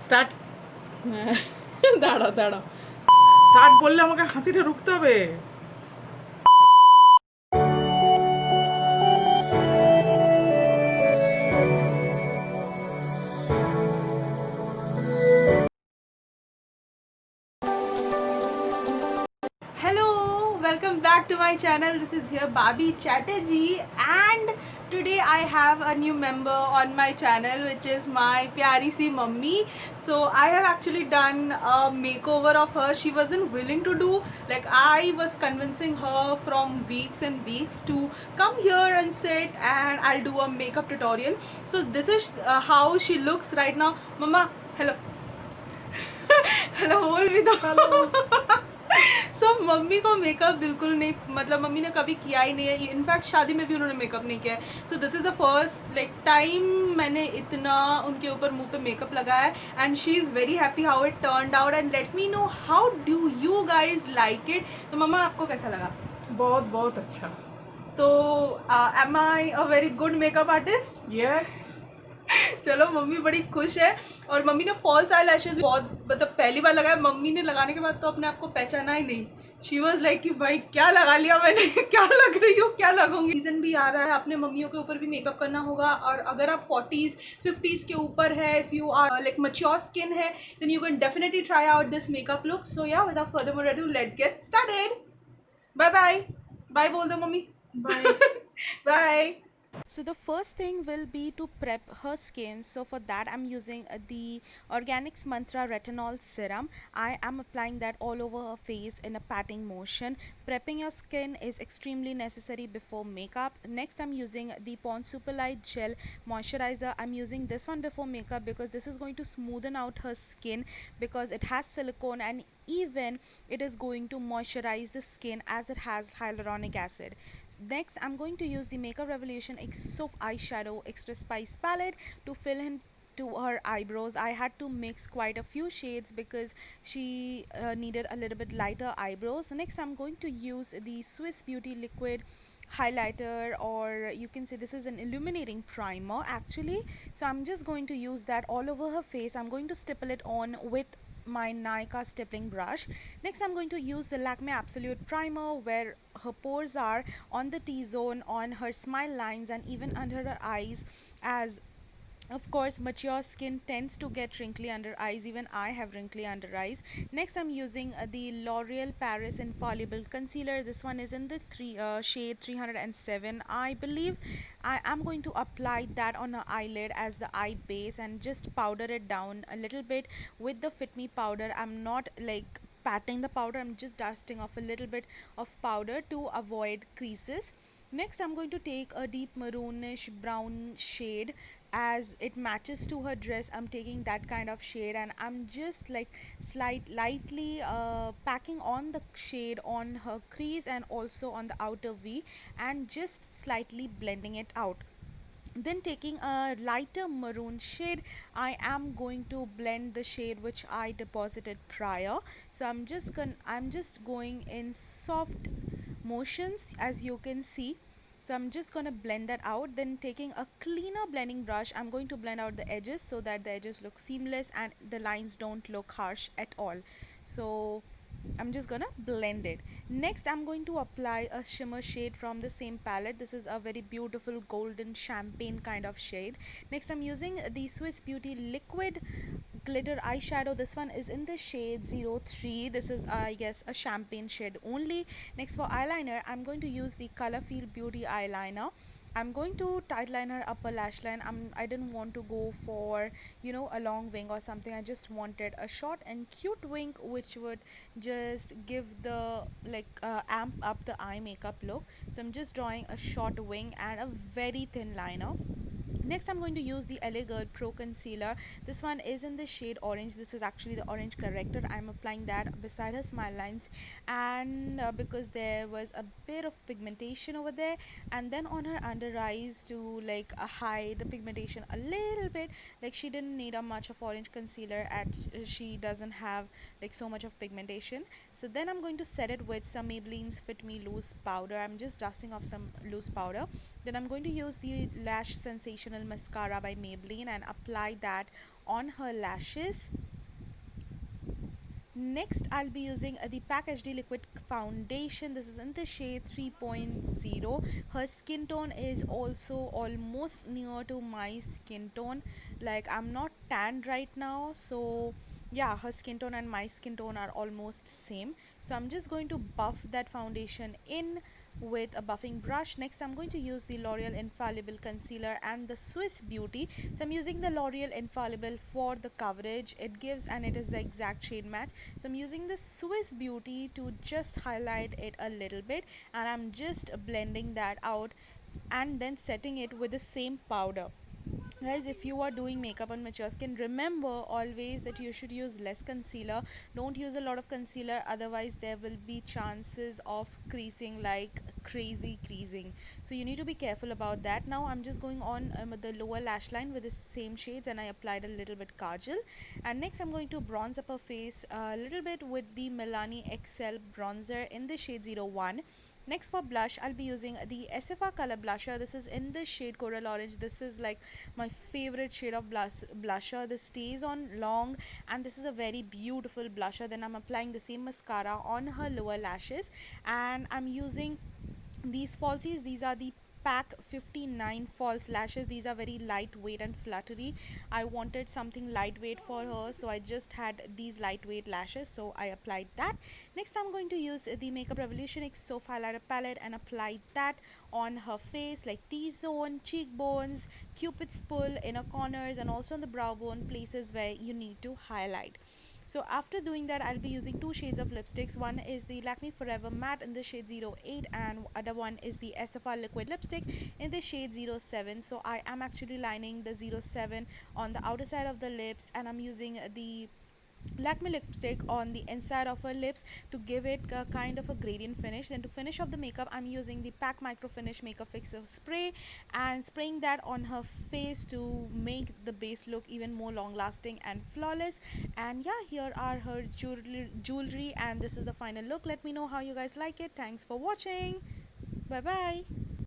Start দাঁড়াও দাঁড়াও, start বললে আমাকে হাসিটা রুখতে হবে। hello, welcome back to my channel. This is here Babi Chatterjee, and today I have a new member on my channel, which is my pyari si mummy. So I have actually done a makeover of her. She wasn't willing to do, like I was convincing her from weeks and weeks to come here and sit and I'll do a makeup tutorial. So this is how she looks right now. Mama, hello. Hello बोल भी दो। So mummy को makeup बिल्कुल नहीं, मतलब mummy ने कभी किया ही नहीं है। इनफैक्ट शादी में भी उन्होंने मेकअप नहीं किया है। So this is the first like time मैंने इतना उनके ऊपर मुंह पे मेकअप लगाया है, and she is very happy how it turned out, and let me know how do you guys like it. तो मम्मा आपको कैसा लगा? बहुत बहुत अच्छा। तो am I a very good makeup artist? Yes. चलो मम्मी बड़ी खुश है। और मम्मी ने फॉल्स आई लैशेज बहुत, मतलब पहली बार लगाया। मम्मी ने लगाने के बाद तो अपने आप को पहचाना ही नहीं। शी वॉज लाइक कि भाई क्या लगा लिया मैंने, क्या लग रही हूँ, क्या लगूंगी। सीजन भी आ रहा है, अपने मम्मियों के ऊपर भी मेकअप करना होगा। और अगर आप 40s 50s के ऊपर है, if you are like mature skin है, then you can definitely try out this makeup look. So yeah without further more ado, let's get started. Bye bye. Bye बोल दो मम्मी। Bye. Bye. So the first thing will be to prep her skin. So for that I'm using the Organics Mantra Retinol Serum. I am applying that all over her face in a patting motion. Prepping your skin is extremely necessary before makeup. Next I'm using the Pond's Super Light Gel Moisturizer. I'm using this one before makeup because this is going to smoothen out her skin because it has silicone, and even it is going to moisturize the skin as it has hyaluronic acid. Next I'm going to use the Makeup Revolution Exo eyeshadow extra spice palette to fill in to her eyebrows. I had to mix quite a few shades because she needed a little bit lighter eyebrows. Next I'm going to use the Swiss Beauty liquid highlighter, or you can say this is an illuminating primer actually. So I'm just going to use that all over her face. I'm going to stipple it on with my Nykaa stippling brush. Next I'm going to use the Lakme Absolute Primer where her pores are, on the T-zone, on her smile lines, and even under her eyes, as of course mature skin tends to get wrinkly under eyes. Even I have wrinkly under eyes. Next I'm using the L'Oreal Paris Infallible Concealer. This one is in the shade 307 I believe. I am going to apply that on her eyelid as the eye base and just powder it down a little bit with the Fit Me powder. I'm not like patting the powder, I'm just dusting off a little bit of powder to avoid creases. Next I'm going to take a deep maroonish brown shade as it matches to her dress. I'm taking that kind of shade and I'm just like lightly packing on the shade on her crease and also on the outer V, and just slightly blending it out. Then taking a lighter maroon shade, I am going to blend the shade which I deposited prior. So I'm just going in soft motions as you can see. So I'm just going to blend that out. Then taking a cleaner blending brush, I'm going to blend out the edges so that the edges look seamless and the lines don't look harsh at all. So I'm just gonna blend it. Next I'm going to apply a shimmer shade from the same palette. This is a very beautiful golden champagne kind of shade. Next I'm using the Swiss Beauty liquid glitter eyeshadow. This one is in the shade 03. This is I guess a champagne shade only. Next for eyeliner, I'm going to use the Colorfeel Beauty eyeliner. I'm going to tightline her upper lash line. I didn't want to go for, you know, a long wing or something. I just wanted a short and cute wing which would just give the like amp up the eye makeup look. So I'm just drawing a short wing and a very thin liner. Next I'm going to use the LA Girl Pro Concealer. This one is in the shade orange. This is actually the orange corrector. I'm applying that beside her smile lines, and because there was a bit of pigmentation over there, and then on her under eyes to like hide the pigmentation a little bit. Like she didn't need a much of orange concealer at she doesn't have like so much of pigmentation. So then I'm going to set it with some Maybelline's Fit Me loose powder. I'm just dusting off some loose powder. Then I'm going to use the Lash Sensational Sensational Mascara by Maybelline and apply that on her lashes. Next, I'll be using the PAC HD Liquid Foundation. This is in the shade 3.0. Her skin tone is also almost near to my skin tone. Like, I'm not tanned right now, so yeah, her skin tone and my skin tone are almost same. So I'm just going to buff that foundation in with a buffing brush. Next, I'm going to use the L'Oreal Infallible Concealer and the Swiss Beauty. So I'm using the L'Oreal Infallible for the coverage it gives, and it is the exact shade match. So I'm using the Swiss Beauty to just highlight it a little bit, and I'm just blending that out and then setting it with the same powder. Guys, if you are doing makeup on mature skin, remember always that you should use less concealer. Don't use a lot of concealer, otherwise there will be chances of creasing like crazy creasing. So you need to be careful about that. Now I'm just going on with the lower lash line with the same shades, and I applied a little bit kajal. And next I'm going to bronze up her face a little bit with the Milani XL bronzer in the shade 01. Next, for blush, I'll be using the SFR color blusher. This is in the shade Coral Orange. This is like my favorite shade of blusher. This stays on long, and this is a very beautiful blusher. Then I'm applying the same mascara on her lower lashes, and I'm using these falsies. These are the PAC 59 false lashes. These are very lightweight and fluttery. I wanted something lightweight for her, so I just had these lightweight lashes, so I applied that. Next, I'm going to use the Makeup Revolution X Soft Highlighter Palette and apply that on her face, like T-zone, cheekbones, Cupid's pull, inner corners, and also on the brow bone, places where you need to highlight. So after doing that, I'll be using two shades of lipsticks. One is the Lakme Forever Matte in the shade 08, and other one is the SFR Liquid Lipstick in the shade 07. So I am actually lining the 07 on the outer side of the lips, and I'm using the Lakme lipstick on the inside of her lips to give it a kind of a gradient finish. Then to finish off the makeup, I'm using the PAC Micro Finish Makeup Fixer spray and spraying that on her face to make the base look even more long lasting and flawless. And yeah, here are her jewelry, and this is the final look. Let me know how you guys like it. Thanks for watching. Bye bye.